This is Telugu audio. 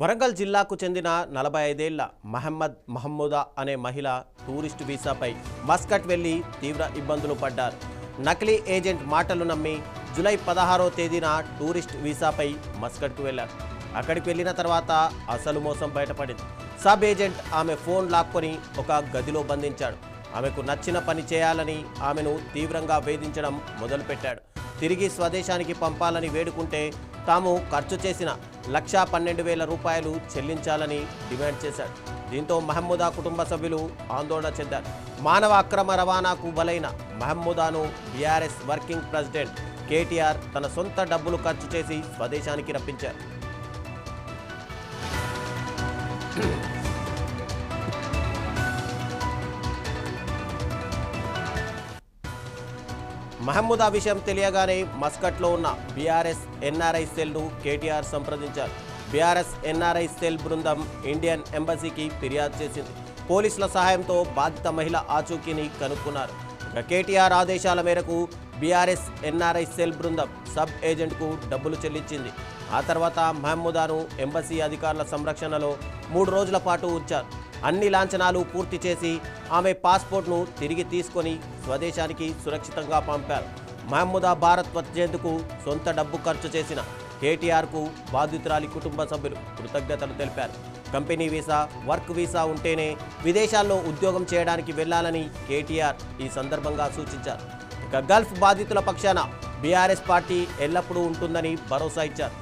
వరంగల్ జిల్లాకు చెందిన 45 ఏళ్ల మహమ్మూదా అనే మహిళ టూరిస్ట్ వీసాపై మస్కట్ వెళ్లి తీవ్ర ఇబ్బందులు పడ్డారు. నకిలీ ఏజెంట్ మాటలు నమ్మి జూలై 16వ తేదీన టూరిస్ట్ వీసాపై మస్కట్కు వెళ్లారు. అక్కడికి వెళ్లిన తర్వాత అసలు మోసం బయటపడింది. సబ్ ఏజెంట్ ఆమె ఫోన్ లాక్కొని ఒక గదిలో బంధించాడు. ఆమెకు నచ్చిన పని చేయాలని ఆమెను తీవ్రంగా వేధించడం మొదలుపెట్టాడు. తిరిగి స్వదేశానికి పంపాలని వేడుకుంటే తాము ఖర్చు చేసిన ₹1,12,000 చెల్లించాలని డిమాండ్ చేశాడు. దీంతో మహమ్మూదా కుటుంబ సభ్యులు ఆందోళన చెందారు. మానవ అక్రమ రవాణాకు బలైన మహమ్మూదాను బీఆర్ఎస్ వర్కింగ్ ప్రెసిడెంట్ కేటీఆర్ తన సొంత డబ్బులు ఖర్చు చేసి స్వదేశానికి రప్పించారు. మహమ్మూదా విషయం తెలియగానే మస్కట్లో ఉన్న బీఆర్ఎస్ ఎన్ఆర్ఐ సెల్ను కేటీఆర్ సంప్రదించారు. బీఆర్ఎస్ ఎన్ఆర్ఐ సెల్ బృందం ఇండియన్ ఎంబసీకి ఫిర్యాదు చేసింది. పోలీసుల సహాయంతో బాధిత మహిళ ఆచూకీని కనుక్కున్నారు. కేటీఆర్ ఆదేశాల మేరకు బీఆర్ఎస్ ఎన్ఆర్ఐ సెల్ బృందం సబ్ ఏజెంట్కు డబ్బులు చెల్లించింది. ఆ తర్వాత మహమ్మూదాను ఎంబసీ అధికారుల సంరక్షణలో 3 రోజుల పాటు ఉంచారు. అన్ని లాంఛనాలు పూర్తి చేసి ఆమె పాస్పోర్ట్ను తిరిగి తీసుకొని స్వదేశానికి సురక్షితంగా పంపారు. మహమ్మూదా భారత్ వచ్చేందుకు సొంత డబ్బు ఖర్చు చేసిన కేటీఆర్కు బాధితురాలి కుటుంబ సభ్యులు కృతజ్ఞతలు తెలిపారు. కంపెనీ వీసా, వర్క్ వీసా ఉంటేనే విదేశాల్లో ఉద్యోగం చేయడానికి వెళ్లాలని కేటీఆర్ ఈ సందర్భంగా సూచించారు. ఇక గల్ఫ్ బాధితుల పక్షాన బీఆర్ఎస్ పార్టీ ఎల్లప్పుడూ ఉంటుందని భరోసా ఇచ్చారు.